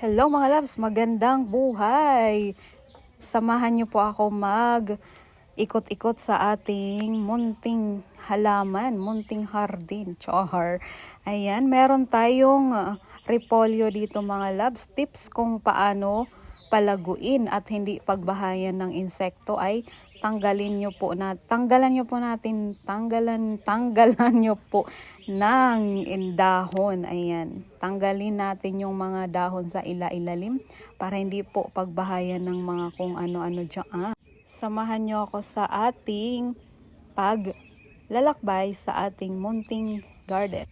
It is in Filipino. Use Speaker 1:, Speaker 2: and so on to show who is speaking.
Speaker 1: Hello mga loves, magandang buhay! Samahan niyo po ako ikot-ikot sa ating munting halaman, munting hardin, char. Ayan, meron tayong repolyo dito mga loves. Tips kung paano palaguin at hindi pagbahayan ng insekto ay tanggalan niyo po ng dahon. Ayan, tanggalin natin yung mga dahon sa ilalim para hindi po pagbahayan ng mga kung ano-ano dyan. Samahan niyo ako sa ating paglalakbay sa ating munting garden.